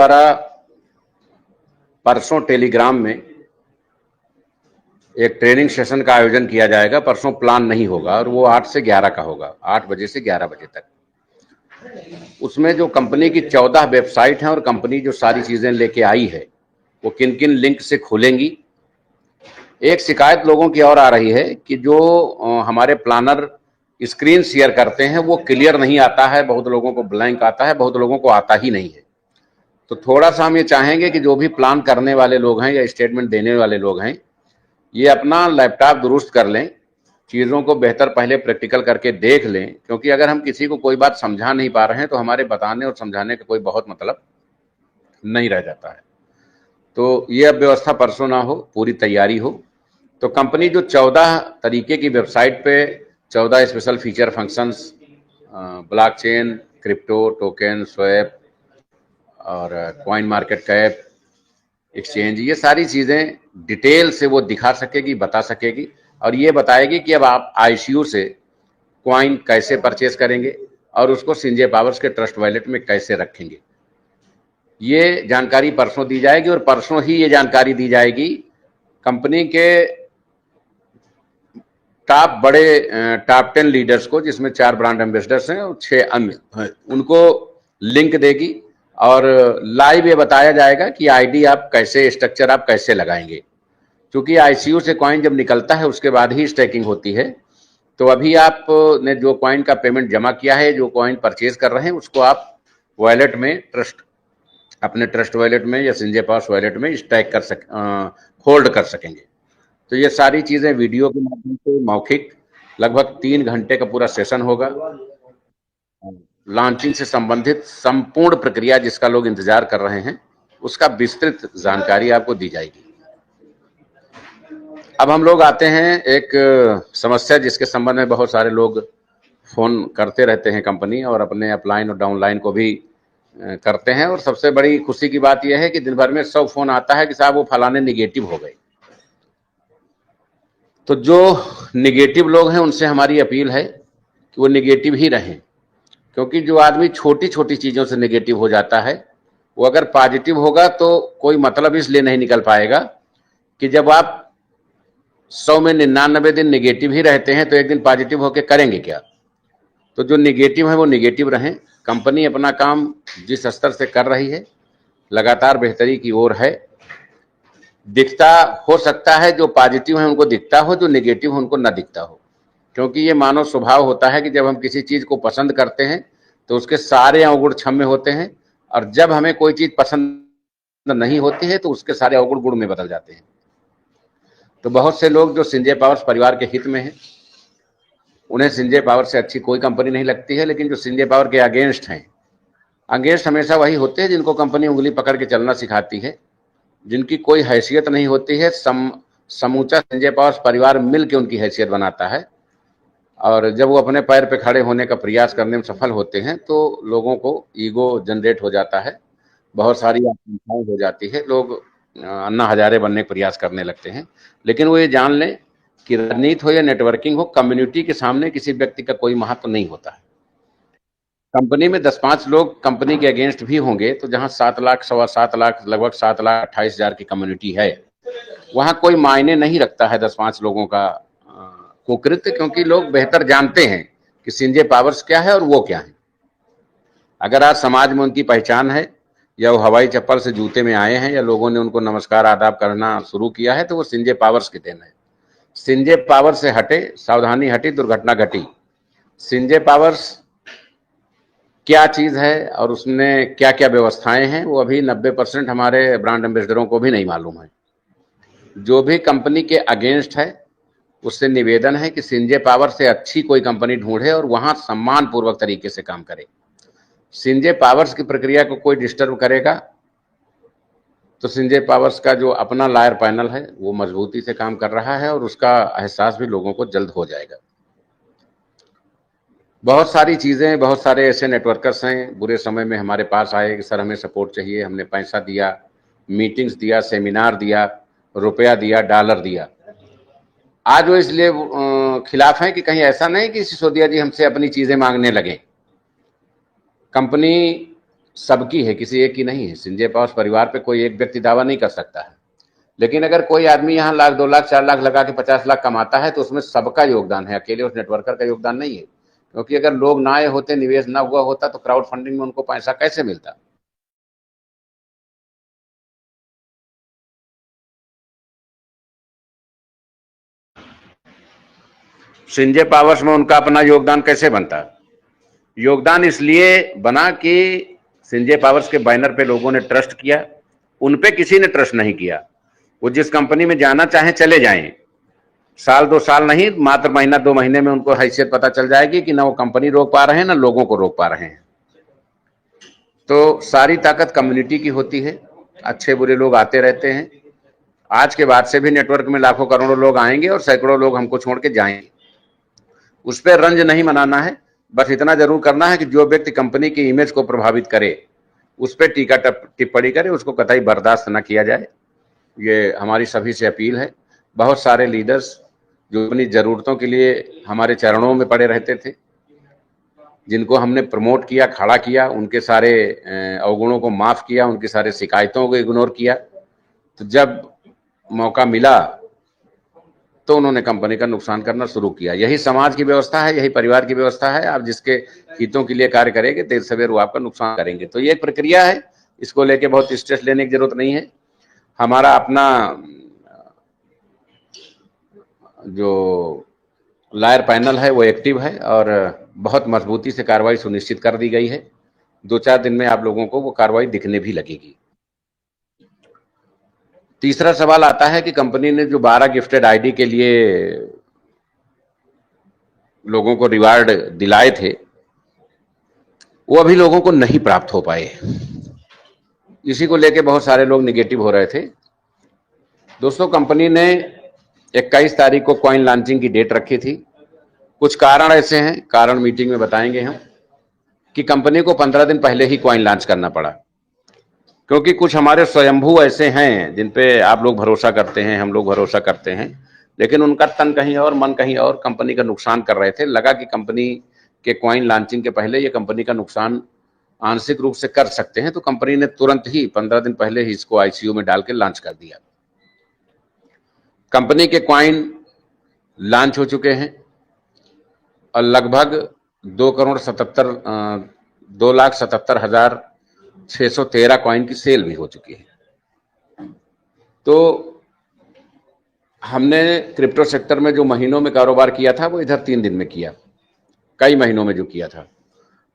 द्वारा परसों टेलीग्राम में एक ट्रेनिंग सेशन का आयोजन किया जाएगा। परसों प्लान नहीं होगा और वो 8 से 11 का होगा, 8 बजे से 11 बजे तक। उसमें जो कंपनी की 14 वेबसाइट हैं और कंपनी जो सारी चीजें लेके आई है वो किन किन लिंक से खुलेंगी। एक शिकायत लोगों की और आ रही है कि जो हमारे प्लानर स्क्रीन शेयर करते हैं वो क्लियर नहीं आता है, बहुत लोगों को ब्लैंक आता है, बहुत लोगों को आता ही नहीं है। तो थोड़ा सा हम ये चाहेंगे कि जो भी प्लान करने वाले लोग हैं या स्टेटमेंट देने वाले लोग हैं, ये अपना लैपटॉप दुरुस्त कर लें, चीज़ों को बेहतर पहले प्रैक्टिकल करके देख लें, क्योंकि अगर हम किसी को कोई बात समझा नहीं पा रहे हैं तो हमारे बताने और समझाने का कोई बहुत मतलब नहीं रह जाता है। तो ये अब व्यवस्था परसों ना हो, पूरी तैयारी हो। तो कंपनी जो 14 तरीके की वेबसाइट पे 14 special feature functions, blockchain, crypto, token, swap और कॉइन मार्केट कैप, एक्सचेंज, ये सारी चीज़ें डिटेल से वो दिखा सकेगी, बता सकेगी और ये बताएगी कि अब आप आईसीयू से कॉइन कैसे परचेज करेंगे और उसको संजय पावर्स के ट्रस्ट वॉलेट में कैसे रखेंगे। ये जानकारी परसों दी जाएगी और परसों ही ये जानकारी दी जाएगी कंपनी के टॉप 10 लीडर्स को, जिसमें 4 ब्रांड एम्बेसडर्स हैं और 6 अन्य हैं। उनको लिंक देगी और लाइव ये बताया जाएगा कि आईडी आप कैसे, स्ट्रक्चर आप कैसे लगाएंगे। क्योंकि आईसीयू से कॉइन जब निकलता है उसके बाद ही स्टैकिंग होती है। तो अभी आपने जो कॉइन का पेमेंट जमा किया है, जो कॉइन परचेज कर रहे हैं, उसको आप वॉलेट में अपने ट्रस्ट वॉलेट में या संजय पावर्स वॉलेट में स्टैक होल्ड कर सकेंगे। तो ये सारी चीजें वीडियो के माध्यम से मौखिक लगभग 3 घंटे का पूरा सेशन होगा। लॉन्चिंग से संबंधित संपूर्ण प्रक्रिया जिसका लोग इंतजार कर रहे हैं, उसका विस्तृत जानकारी आपको दी जाएगी। अब हम लोग आते हैं एक समस्या जिसके संबंध में बहुत सारे लोग फोन करते रहते हैं कंपनी, और अपने अपलाइन और डाउनलाइन को भी करते हैं। और सबसे बड़ी खुशी की बात यह है कि दिन भर में 100 फोन आता है कि साहब वो फलाने निगेटिव हो गए। तो जो निगेटिव लोग हैं उनसे हमारी अपील है कि वो निगेटिव ही रहें, क्योंकि जो आदमी छोटी छोटी चीज़ों से नेगेटिव हो जाता है वो अगर पॉजिटिव होगा तो कोई मतलब इसलिए नहीं निकल पाएगा कि जब आप 100 में 99 दिन नेगेटिव ही रहते हैं तो एक दिन पॉजिटिव होकर करेंगे क्या। तो जो नेगेटिव है वो नेगेटिव रहें। कंपनी अपना काम जिस स्तर से कर रही है लगातार बेहतरी की ओर है। दिखता हो सकता है जो पॉजिटिव है उनको दिखता हो, जो नेगेटिव है उनको ना दिखता हो, क्योंकि ये मानव स्वभाव होता है कि जब हम किसी चीज को पसंद करते हैं तो उसके सारे अवगुण क्षम्य होते हैं, और जब हमें कोई चीज पसंद नहीं होती है तो उसके सारे अवगुण गुण में बदल जाते हैं। तो बहुत से लोग जो संजय पावर्स परिवार के हित में हैं, उन्हें संजय पावर से अच्छी कोई कंपनी नहीं लगती है, लेकिन जो संजय पावर के अगेंस्ट हैं, अगेंस्ट हमेशा वही होते हैं जिनको कंपनी उंगली पकड़ के चलना सिखाती है, जिनकी कोई हैसियत नहीं होती है। समूचा संजय पावर्स परिवार मिल के उनकी हैसियत बनाता है, और जब वो अपने पैर पे खड़े होने का प्रयास करने में सफल होते हैं तो लोगों को ईगो जनरेट हो जाता है, बहुत सारी आकांक्षाएं हो जाती है, लोग अन्ना हजारे बनने का प्रयास करने लगते हैं। लेकिन वो ये जान लें कि राजनीति हो या नेटवर्किंग हो, कम्युनिटी के सामने किसी व्यक्ति का कोई महत्व नहीं होता है। कंपनी में 10-5 लोग कंपनी के अगेंस्ट भी होंगे तो जहां 7 लाख, 7.25 लाख, लगभग 7,28,000 की कम्युनिटी है, वहां कोई मायने नहीं रखता है 10-5 लोगों का कुकृत्य, क्योंकि लोग बेहतर जानते हैं कि संजय पावर्स क्या है और वो क्या है। अगर आज समाज में उनकी पहचान है, या वो हवाई चप्पल से जूते में आए हैं, या लोगों ने उनको नमस्कार आदाब करना शुरू किया है, तो वो संजय पावर्स की देन है। संजय पावर्स से हटे, सावधानी हटी, दुर्घटना घटी। संजय पावर्स क्या चीज है और उसमें क्या क्या व्यवस्थाएं हैं, वो अभी 90% हमारे ब्रांड एम्बेसडरों को भी नहीं मालूम है। जो भी कंपनी के अगेंस्ट है उससे निवेदन है कि संजय पावर से अच्छी कोई कंपनी ढूंढे और वहां सम्मान पूर्वक तरीके से काम करे। संजय पावर्स की प्रक्रिया को कोई डिस्टर्ब करेगा तो संजय पावर्स का जो अपना लॉयर पैनल है वो मजबूती से काम कर रहा है, और उसका एहसास भी लोगों को जल्द हो जाएगा। बहुत सारी चीजें, बहुत सारे ऐसे नेटवर्कर्स हैं बुरे समय में हमारे पास आए कि सर हमें सपोर्ट चाहिए, हमने पैसा दिया, मीटिंग्स दिया, सेमिनार दिया, रुपया दिया, डॉलर दिया। आज वो इसलिए खिलाफ हैं कि कहीं ऐसा नहीं कि सिसोदिया जी हमसे अपनी चीजें मांगने लगे। कंपनी सबकी है, किसी एक की नहीं है। संजय पावर्स परिवार पे कोई एक व्यक्ति दावा नहीं कर सकता है। लेकिन अगर कोई आदमी यहाँ लाख 2 लाख 4 लाख लगा के 50 लाख कमाता है तो उसमें सबका योगदान है, अकेले उस नेटवर्कर का योगदान नहीं है। क्योंकि अगर लोग ना आए होते, निवेश ना हुआ होता तो क्राउड फंडिंग में उनको पैसा कैसे मिलता। संजय पावर्स में उनका अपना योगदान कैसे बनता? योगदान इसलिए बना कि संजय पावर्स के बैनर पे लोगों ने ट्रस्ट किया, उन पे किसी ने ट्रस्ट नहीं किया। वो जिस कंपनी में जाना चाहें चले जाएं, साल 2 साल नहीं, मात्र महीना 2 महीने में उनको हैसियत पता चल जाएगी कि ना वो कंपनी रोक पा रहे हैं ना लोगों को रोक पा रहे हैं। तो सारी ताकत कम्युनिटी की होती है, अच्छे बुरे लोग आते रहते हैं। आज के बाद से भी नेटवर्क में लाखों करोड़ों लोग आएंगे और सैकड़ों लोग हमको छोड़ के जाएंगे। उस पर रंज नहीं मनाना है, बस इतना जरूर करना है कि जो व्यक्ति कंपनी की इमेज को प्रभावित करे उस पर टीका टिप्पणी करे, उसको कतई बर्दाश्त न किया जाए। ये हमारी सभी से अपील है। बहुत सारे लीडर्स जो अपनी जरूरतों के लिए हमारे चरणों में पड़े रहते थे, जिनको हमने प्रमोट किया, खड़ा किया, उनके सारे अवगुणों को माफ किया, उनकी सारे शिकायतों को इग्नोर किया, तो जब मौका मिला तो उन्होंने कंपनी का नुकसान करना शुरू किया। यही समाज की व्यवस्था है, यही परिवार की व्यवस्था है। आप जिसके हितों के लिए कार्य करेंगे देर सवेर वो आपका नुकसान करेंगे। तो ये एक प्रक्रिया है, इसको लेके बहुत स्ट्रेस लेने की जरूरत नहीं है। हमारा अपना जो लॉयर पैनल है वो एक्टिव है और बहुत मजबूती से कार्रवाई सुनिश्चित कर दी गई है। 2-4 दिन में आप लोगों को वो कार्रवाई दिखने भी लगेगी। तीसरा सवाल आता है कि कंपनी ने जो 12 गिफ्टेड आईडी के लिए लोगों को रिवार्ड दिलाए थे वो अभी लोगों को नहीं प्राप्त हो पाए। इसी को लेके बहुत सारे लोग निगेटिव हो रहे थे। दोस्तों, कंपनी ने 21 तारीख को कॉइन लॉन्चिंग की डेट रखी थी। कुछ कारण ऐसे हैं, कारण मीटिंग में बताएंगे हम, कि कंपनी को 15 दिन पहले ही कॉइन लॉन्च करना पड़ा। क्योंकि कुछ हमारे स्वयंभू ऐसे हैं जिन पे आप लोग भरोसा करते हैं, हम लोग भरोसा करते हैं, लेकिन उनका तन कहीं और मन कहीं और, कंपनी का नुकसान कर रहे थे। लगा कि कंपनी के कॉइन लॉन्चिंग के पहले ये कंपनी का नुकसान आंशिक रूप से कर सकते हैं, तो कंपनी ने तुरंत ही 15 दिन पहले ही इसको आईसीयू में डाल के लॉन्च कर दिया। कंपनी के कॉइन लॉन्च हो चुके हैं और लगभग 2,77,613 कॉइन की सेल भी हो चुकी है। तो हमने क्रिप्टो सेक्टर में जो महीनों में कारोबार किया था वो इधर 3 दिन में किया, कई महीनों में जो किया था।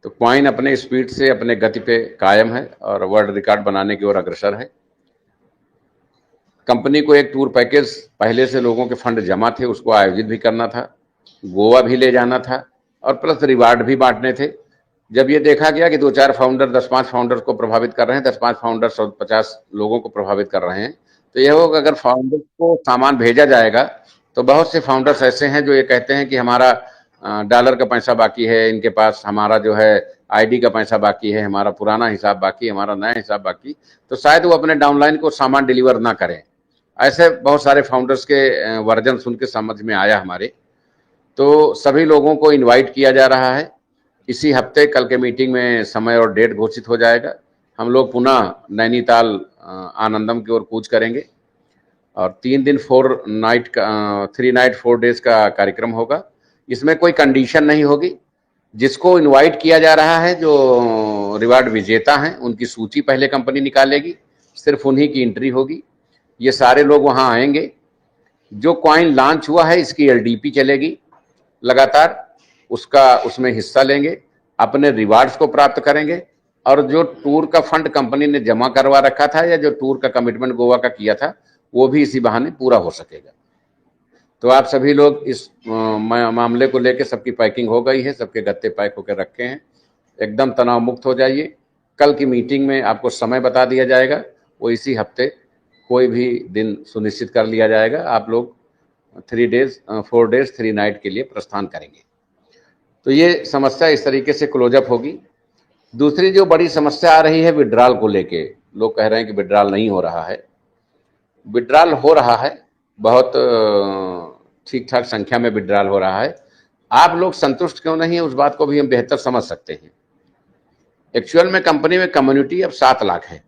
तो कॉइन अपने स्पीड से, अपने गति पे कायम है और वर्ल्ड रिकॉर्ड बनाने की ओर अग्रसर है। कंपनी को एक टूर पैकेज पहले से लोगों के फंड जमा थे, उसको आयोजित भी करना था, गोवा भी ले जाना था और प्लस रिवार्ड भी बांटने थे। जब ये देखा गया कि 2-4 फाउंडर 10-5 फाउंडर्स को प्रभावित कर रहे हैं, 10-5 फाउंडर्स 50 लोगों को प्रभावित कर रहे हैं, तो यह होगा अगर फाउंडर्स को सामान भेजा जाएगा तो बहुत से फाउंडर्स ऐसे हैं जो ये कहते हैं कि हमारा डॉलर का पैसा बाकी है इनके पास, हमारा जो है आईडी का पैसा बाकी है, हमारा पुराना हिसाब बाकी, हमारा नया हिसाब बाकी, तो शायद वो अपने डाउनलाइन को सामान डिलीवर ना करें। ऐसे बहुत सारे फाउंडर्स के वर्जन सुन के समझ में आया हमारे। तो सभी लोगों को इनवाइट किया जा रहा है। इसी हफ्ते कल के मीटिंग में समय और डेट घोषित हो जाएगा। हम लोग पुनः नैनीताल आनंदम की ओर कूच करेंगे और 3 दिन 3 नाइट 4 डेज का कार्यक्रम होगा। इसमें कोई कंडीशन नहीं होगी। जिसको इनवाइट किया जा रहा है, जो रिवार्ड विजेता हैं, उनकी सूची पहले कंपनी निकालेगी, सिर्फ उन्हीं की एंट्री होगी। ये सारे लोग वहां आएंगे। जो कॉइन लॉन्च हुआ है इसकी एलडीपी चलेगी लगातार, उसमें हिस्सा लेंगे, अपने रिवार्ड्स को प्राप्त करेंगे और जो टूर का फंड कंपनी ने जमा करवा रखा था या जो टूर का कमिटमेंट गोवा का किया था वो भी इसी बहाने पूरा हो सकेगा। तो आप सभी लोग इस मामले को लेकर, सबकी पैकिंग हो गई है, सबके गत्ते पैक होकर रखे हैं, एकदम तनाव मुक्त हो जाइए। कल की मीटिंग में आपको समय बता दिया जाएगा, वो इसी हफ्ते कोई भी दिन सुनिश्चित कर लिया जाएगा। आप लोग 4 डेज 3 नाइट के लिए प्रस्थान करेंगे। तो ये समस्या इस तरीके से क्लोजअप होगी। दूसरी जो बड़ी समस्या आ रही है विड्रॉल को लेके, लोग कह रहे हैं कि विड्रॉल नहीं हो रहा है। विड्रॉल हो रहा है, बहुत ठीक ठाक संख्या में विड्रॉल हो रहा है। आप लोग संतुष्ट क्यों नहीं है उस बात को भी हम बेहतर समझ सकते हैं। एक्चुअल में कंपनी में कम्युनिटी अब 7 लाख है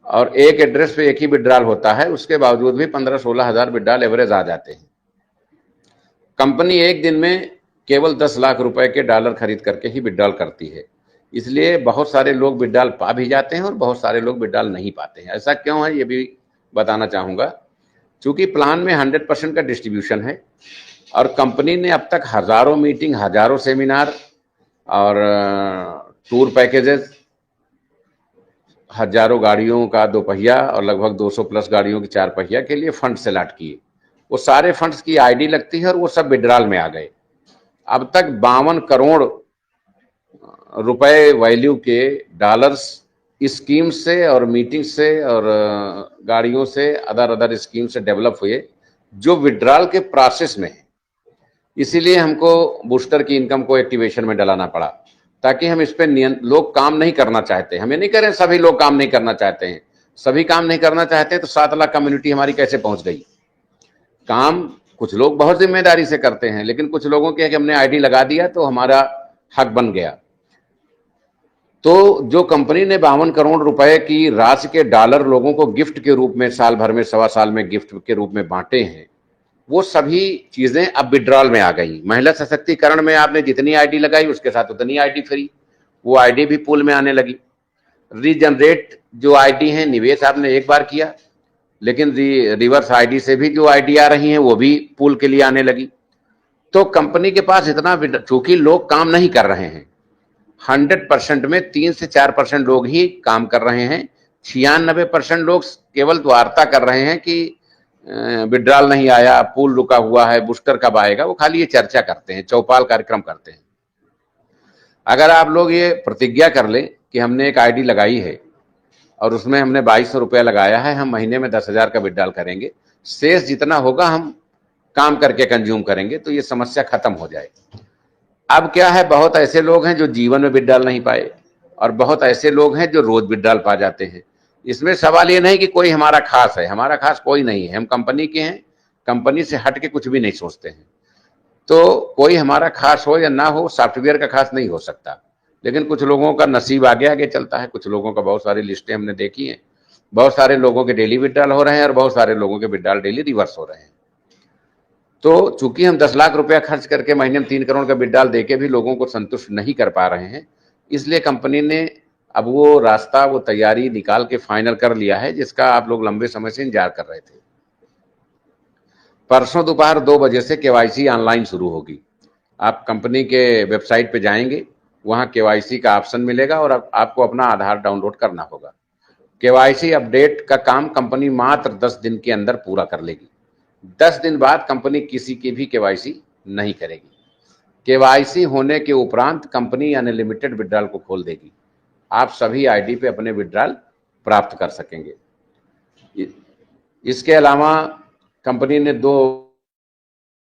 और एक एड्रेस पे एक ही विड्रॉल होता है, उसके बावजूद भी 15-16 हजार विड्रॉल एवरेज आ जाते हैं। कंपनी एक दिन में केवल 10 लाख रुपए के डॉलर खरीद करके ही विड्रॉल करती है, इसलिए बहुत सारे लोग विड्रॉल पा भी जाते हैं और बहुत सारे लोग विड्रॉल नहीं पाते हैं। ऐसा क्यों है ये भी बताना चाहूँगा। चूंकि प्लान में 100% का डिस्ट्रीब्यूशन है और कंपनी ने अब तक हजारों मीटिंग, हजारों सेमिनार और टूर पैकेजेस, हजारों गाड़ियों का 2 पहिया और लगभग 200 प्लस गाड़ियों की 4 पहिया के लिए फंड्स अलॉट किए। वो सारे फंड्स की आईडी लगती है और वो सब विड्रॉल में आ गए। अब तक 52 करोड़ रुपए वैल्यू के डॉलर्स स्कीम से और मीटिंग से और गाड़ियों से, अदर स्कीम से डेवलप हुए जो विड्रॉल के प्रोसेस में है। इसीलिए हमको बूस्टर की इनकम को एक्टिवेशन में डलाना पड़ा, ताकि हम इस पे लोग काम नहीं करना चाहते। हम ये नहीं करें सभी लोग काम नहीं करना चाहते हैं, सभी काम नहीं करना चाहते तो 7 लाख कम्युनिटी हमारी कैसे पहुंच गई। काम कुछ लोग बहुत जिम्मेदारी से करते हैं, लेकिन कुछ लोगों के कि हमने आईडी लगा दिया तो हमारा हक बन गया। तो जो कंपनी ने 52 करोड़ रुपए की राशि के डॉलर लोगों को गिफ्ट के रूप में साल भर में, सवा साल में गिफ्ट के रूप में बांटे हैं, वो सभी चीजें अब विड्रॉल में आ गई। महिला सशक्तिकरण में आपने जितनी आईडी लगाई उसके साथ उतनी आईडी फ्री, वो आईडी भी पूल में आने लगी। रीजनरेट जो आईडी है, निवेश आपने एक बार किया, लेकिन रिवर्स आईडी से भी जो आईडी आ रही हैं वो भी पूल के लिए आने लगी। तो कंपनी के पास इतना, चूंकि लोग काम नहीं कर रहे हैं, 100% में 3 से 4% लोग ही काम कर रहे हैं। 96% लोग केवल वार्ता कर रहे हैं कि विड्रॉल नहीं आया, पूल रुका हुआ है, बूस्टर कब आएगा, वो खाली ये चर्चा करते हैं, चौपाल कार्यक्रम करते हैं। अगर आप लोग ये प्रतिज्ञा कर लें कि हमने एक आईडी लगाई है और उसमें हमने 2200 रुपया लगाया है, हम महीने में 10,000 का विड्रॉल करेंगे, शेष जितना होगा हम काम करके कंज्यूम करेंगे, तो ये समस्या खत्म हो जाए। अब क्या है, बहुत ऐसे लोग हैं जो जीवन में विड्रॉल नहीं पाए और बहुत ऐसे लोग हैं जो रोज विड्रॉल पा जाते हैं। इसमें सवाल ये नहीं कि कोई हमारा खास है, हमारा खास कोई नहीं है, हम कंपनी के हैं, कंपनी से हट के कुछ भी नहीं सोचते हैं। तो कोई हमारा खास हो या ना हो, सॉफ्टवेयर का खास नहीं हो सकता, लेकिन कुछ लोगों का नसीब आगे आगे चलता है। कुछ लोगों का, बहुत सारी लिस्टें हमने देखी हैं, बहुत सारे लोगों के डेली विड्रॉल हो रहे हैं और बहुत सारे लोगों के विड्रॉल डेली रिवर्स हो रहे हैं। तो चूंकि हम 10 लाख रुपया खर्च करके महीने में 3 करोड़ का विड्रॉल देके भी लोगों को संतुष्ट नहीं कर पा रहे हैं, इसलिए कंपनी ने अब वो रास्ता, वो तैयारी निकाल के फाइनल कर लिया है, जिसका आप लोग लंबे समय से इंतजार कर रहे थे। परसों दोपहर 2 बजे से केवाईसी ऑनलाइन शुरू होगी। आप कंपनी के वेबसाइट पे जाएंगे, वहां केवाईसी का ऑप्शन मिलेगा और आपको अपना आधार डाउनलोड करना होगा। केवाईसी अपडेट का काम कंपनी मात्र 10 दिन के अंदर पूरा कर लेगी। 10 दिन बाद कंपनी किसी की भी केवाईसी नहीं करेगी। केवाईसी होने के उपरांत कंपनी अनलिमिटेड विड्रॉल को खोल देगी। आप सभी आईडी पे अपने विड्रॉल प्राप्त कर सकेंगे। इसके अलावा कंपनी ने 2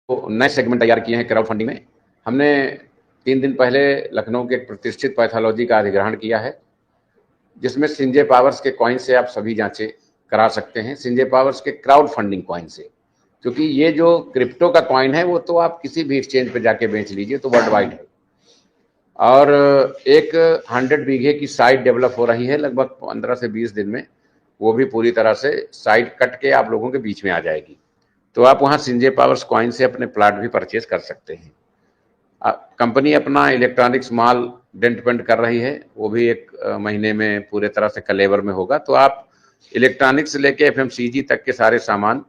नए सेगमेंट तैयार किए हैं क्राउड फंडिंग में। हमने 3 दिन पहले लखनऊ के एक प्रतिष्ठित पैथोलॉजी का अधिग्रहण किया है, जिसमें सिंजे पावर्स के कॉइन से आप सभी जांचें करा सकते हैं, सिंजे पावर्स के क्राउड फंडिंग कॉइन से। क्योंकि ये जो क्रिप्टो का कॉइन है वो तो आप किसी भी एक्सचेंज पे जाके बेच लीजिए, तो वर्ल्ड वाइड है। और एक 100 बीघे की साइट डेवलप हो रही है, लगभग 15 से 20 दिन में वो भी पूरी तरह से साइट कट के आप लोगों के बीच में आ जाएगी। तो आप वहाँ सिंजे पावर्स कॉइन से अपने प्लाट भी परचेज कर सकते हैं। कंपनी अपना इलेक्ट्रॉनिक्स माल डेवलपमेंट कर रही है, वो भी 1 महीने में पूरे तरह से कलेवर में होगा। तो आप इलेक्ट्रॉनिक्स से लेके FMCG तक के सारे सामान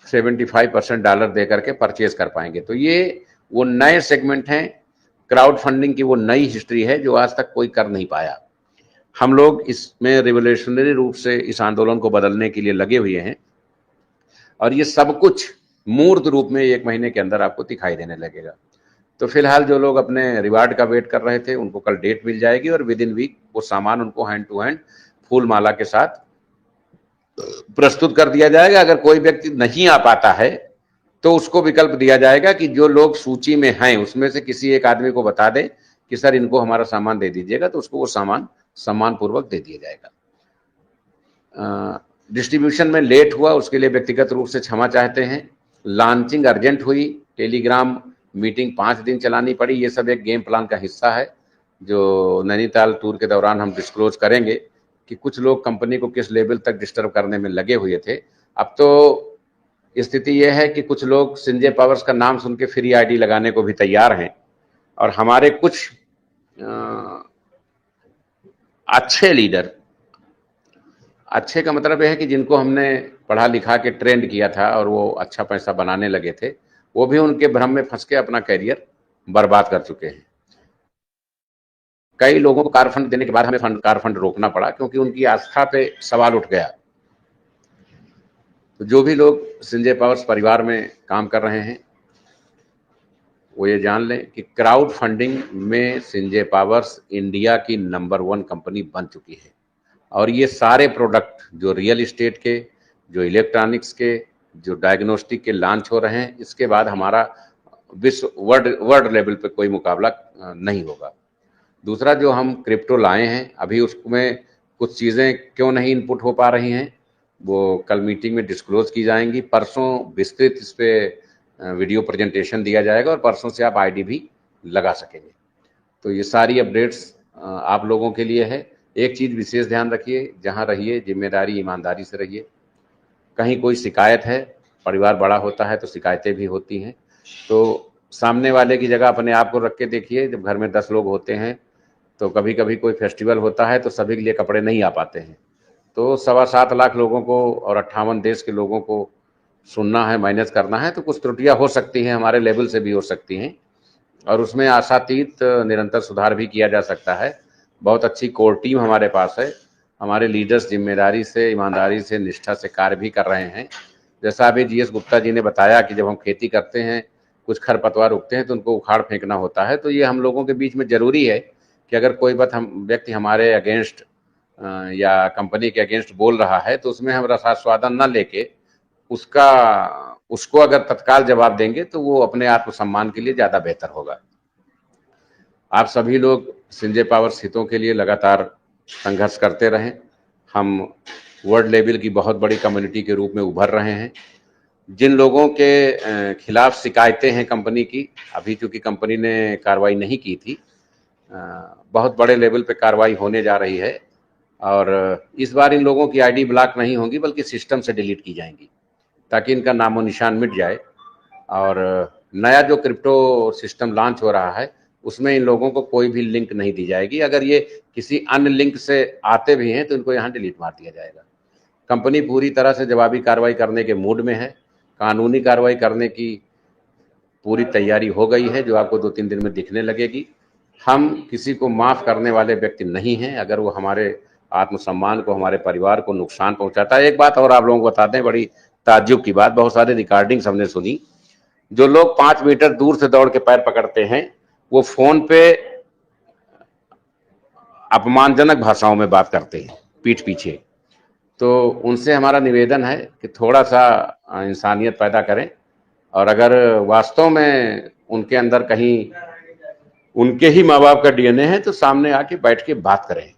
75% डॉलर दे करके परचेज कर पाएंगे। तो ये वो नए सेगमेंट हैं, क्राउड फंडिंग की वो नई हिस्ट्री है जो आज तक कोई कर नहीं पाया। हम लोग इसमें रिवोल्यूशनरी रूप से इस आंदोलन को बदलने के लिए लगे हुए हैं और ये सब कुछ मूर्त रूप में 1 महीने के अंदर आपको दिखाई देने लगेगा। तो फिलहाल जो लोग अपने रिवार्ड का वेट कर रहे थे, उनको कल डेट मिल जाएगी और विद इन वीक वो सामान उनको हैंड टू हैंड फूल माला के साथ प्रस्तुत कर दिया जाएगा। अगर कोई व्यक्ति नहीं आ पाता है तो उसको विकल्प दिया जाएगा कि जो लोग सूची में हैं उसमें से किसी एक आदमी को बता दे कि सर इनको हमारा सामान दे दीजिएगा, तो उसको वो सामान सम्मान पूर्वक दे दिया जाएगा। डिस्ट्रीब्यूशन में लेट हुआ उसके लिए व्यक्तिगत रूप से क्षमा चाहते हैं। लॉन्चिंग अर्जेंट हुई, टेलीग्राम मीटिंग 5 दिन चलानी पड़ी, ये सब एक गेम प्लान का हिस्सा है। जो नैनीताल टूर के दौरान हम डिस्क्लोज करेंगे कि कुछ लोग कंपनी को किस लेवल तक डिस्टर्ब करने में लगे हुए थे। अब तो स्थिति यह है कि कुछ लोग संजय पावर्स का नाम सुन के फ्री आईडी लगाने को भी तैयार हैं, और हमारे कुछ अच्छे लीडर, अच्छे का मतलब यह है कि जिनको हमने पढ़ा लिखा के ट्रेंड किया था और वो अच्छा पैसा बनाने लगे थे, वो भी उनके भ्रम में फंस के अपना करियर बर्बाद कर चुके हैं। कई लोगों को कार फंड देने के बाद हमें कार फंड रोकना पड़ा, क्योंकि उनकी आस्था पे सवाल उठ गया। तो जो भी लोग संजय पावर्स परिवार में काम कर रहे हैं, वो ये जान लें कि क्राउड फंडिंग में संजय पावर्स इंडिया की नंबर 1 कंपनी बन चुकी है। और ये सारे प्रोडक्ट जो रियल इस्टेट के, जो इलेक्ट्रॉनिक्स के, जो डायग्नोस्टिक के लॉन्च हो रहे हैं, इसके बाद हमारा विश्व वर्ल्ड लेवल पे कोई मुकाबला नहीं होगा। दूसरा, जो हम क्रिप्टो लाए हैं, अभी उसमें कुछ चीज़ें क्यों नहीं इनपुट हो पा रही हैं, वो कल मीटिंग में डिस्क्लोज की जाएंगी। परसों विस्तृत इस पर वीडियो प्रेजेंटेशन दिया जाएगा और परसों से आप आईडी भी लगा सकेंगे। तो ये सारी अपडेट्स आप लोगों के लिए है। एक चीज़ विशेष ध्यान रखिए, जहाँ रहिए जिम्मेदारी ईमानदारी से रहिए। कहीं कोई शिकायत है, परिवार बड़ा होता है तो शिकायतें भी होती हैं, तो सामने वाले की जगह अपने आप को रख के देखिए। जब घर में 10 लोग होते हैं तो कभी कभी कोई फेस्टिवल होता है तो सभी के लिए कपड़े नहीं आ पाते हैं, तो 7.25 लाख लोगों को और 58 देश के लोगों को सुनना है, मैनेज करना है, तो कुछ त्रुटियां हो सकती हैं, हमारे लेवल से भी हो सकती हैं, और उसमें आशातीत निरंतर सुधार भी किया जा सकता है। बहुत अच्छी कोर टीम हमारे पास है, हमारे लीडर्स जिम्मेदारी से, ईमानदारी से, निष्ठा से कार्य भी कर रहे हैं। जैसा अभी GS गुप्ता जी ने बताया कि जब हम खेती करते हैं, कुछ खरपतवार उगते हैं तो उनको उखाड़ फेंकना होता है, तो ये हम लोगों के बीच में जरूरी है कि अगर कोई व्यक्ति हमारे अगेंस्ट या कंपनी के अगेंस्ट बोल रहा है तो उसमें हम रसास्वादन न लेके उसको अगर तत्काल जवाब देंगे तो वो अपने आत्मसम्मान के लिए ज्यादा बेहतर होगा। आप सभी लोग संजय पावर्स हितों के लिए लगातार संघर्ष करते रहें। हम वर्ल्ड लेवल की बहुत बड़ी कम्युनिटी के रूप में उभर रहे हैं। जिन लोगों के खिलाफ शिकायतें हैं कंपनी की, अभी चूंकि कंपनी ने कार्रवाई नहीं की थी, बहुत बड़े लेवल पे कार्रवाई होने जा रही है, और इस बार इन लोगों की आईडी ब्लॉक नहीं होंगी बल्कि सिस्टम से डिलीट की जाएंगी, ताकि इनका नामो निशान मिट जाए। और नया जो क्रिप्टो सिस्टम लॉन्च हो रहा है उसमें इन लोगों को कोई भी लिंक नहीं दी जाएगी। अगर ये किसी अन्य लिंक से आते भी हैं तो इनको यहाँ डिलीट मार दिया जाएगा। कंपनी पूरी तरह से जवाबी कार्रवाई करने के मूड में है, कानूनी कार्रवाई करने की पूरी तैयारी हो गई है, जो आपको 2-3 दिन में दिखने लगेगी। हम किसी को माफ करने वाले व्यक्ति नहीं हैं, अगर वो हमारे आत्मसम्मान को, हमारे परिवार को नुकसान पहुंचाता है। एक बात और आप लोगों को बता दें, बड़ी ताज्जुब की बात, बहुत सारे रिकॉर्डिंग्स हमने सुनी, जो लोग 5 मीटर दूर से दौड़ के पैर पकड़ते हैं वो फोन पे अपमानजनक भाषाओं में बात करते हैं पीठ पीछे। तो उनसे हमारा निवेदन है कि थोड़ा सा इंसानियत पैदा करें, और अगर वास्तव में उनके अंदर कहीं उनके ही माँ बाप का DNA है तो सामने आके बैठ के बात करें।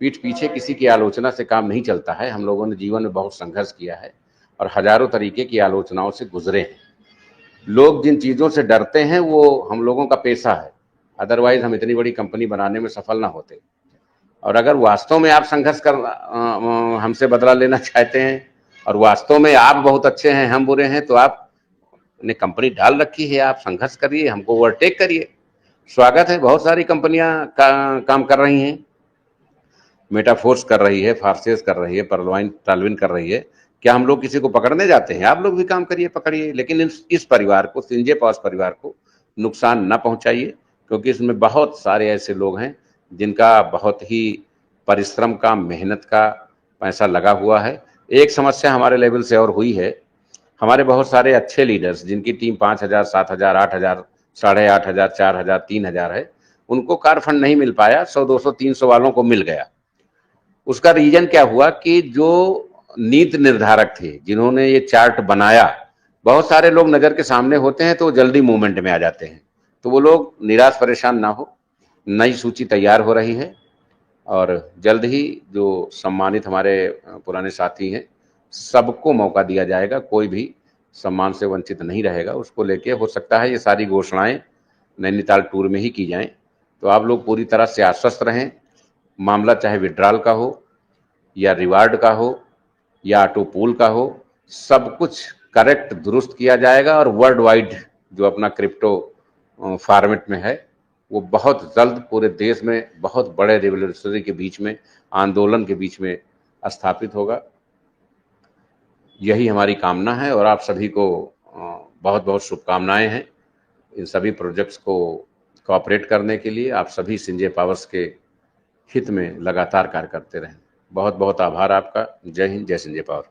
पीठ पीछे किसी की आलोचना से काम नहीं चलता है। हम लोगों ने जीवन में बहुत संघर्ष किया है और हजारों तरीके की आलोचनाओं से गुजरे हैं। लोग जिन चीज़ों से डरते हैं वो हम लोगों का पेशा है, अदरवाइज हम इतनी बड़ी कंपनी बनाने में सफल ना होते। और अगर वास्तव में आप संघर्ष कर हमसे बदला लेना चाहते हैं और वास्तव में आप बहुत अच्छे हैं, हम बुरे हैं, तो आपने कंपनी डाल रखी है, आप संघर्ष करिए, हमको ओवरटेक करिए। स्वागत है, बहुत सारी कंपनियां काम कर रही हैं, मेटाफोर्स कर रही है, फार्सेस कर रही है, टालविन कर रही है। क्या हम लोग किसी को पकड़ने जाते हैं? आप लोग भी काम करिए, पकड़िए, लेकिन इस परिवार को, संजय पावर्स परिवार को नुकसान न पहुंचाइए, क्योंकि इसमें बहुत सारे ऐसे लोग हैं जिनका बहुत ही परिश्रम का, मेहनत का पैसा लगा हुआ है। एक समस्या हमारे लेवल से और हुई है, हमारे बहुत सारे अच्छे लीडर्स जिनकी टीम 5,000, 7,000, 8,000, 8,500, 4,000, 3,000 है, उनको कार फंड नहीं मिल पाया। 100, 200, 300 वालों को मिल गया। उसका रीजन क्या हुआ कि जो नीति निर्धारक थे, जिन्होंने ये चार्ट बनाया, बहुत सारे लोग नजर के सामने होते हैं तो जल्दी मूवमेंट में आ जाते हैं। तो वो लोग निराश परेशान ना हो, नई सूची तैयार हो रही है और जल्द ही जो सम्मानित हमारे पुराने साथी हैं सबको मौका दिया जाएगा, कोई भी सम्मान से वंचित नहीं रहेगा। उसको लेके हो सकता है ये सारी घोषणाएं नैनीताल टूर में ही की जाएं, तो आप लोग पूरी तरह से आश्वस्त रहें। मामला चाहे विड्रॉल का हो या रिवार्ड का हो या ऑटो पूल का हो, सब कुछ करेक्ट दुरुस्त किया जाएगा और वर्ल्ड वाइड जो अपना क्रिप्टो फॉर्मेट में है वो बहुत जल्द पूरे देश में बहुत बड़े रेवोल्यूशनरी के बीच में, आंदोलन के बीच में स्थापित होगा। यही हमारी कामना है और आप सभी को बहुत बहुत शुभकामनाएं हैं इन सभी प्रोजेक्ट्स को कोऑपरेट करने के लिए। आप सभी संजय पावर्स के हित में लगातार कार्य करते रहें। बहुत बहुत आभार आपका। जय हिंद, जय संजय पावर।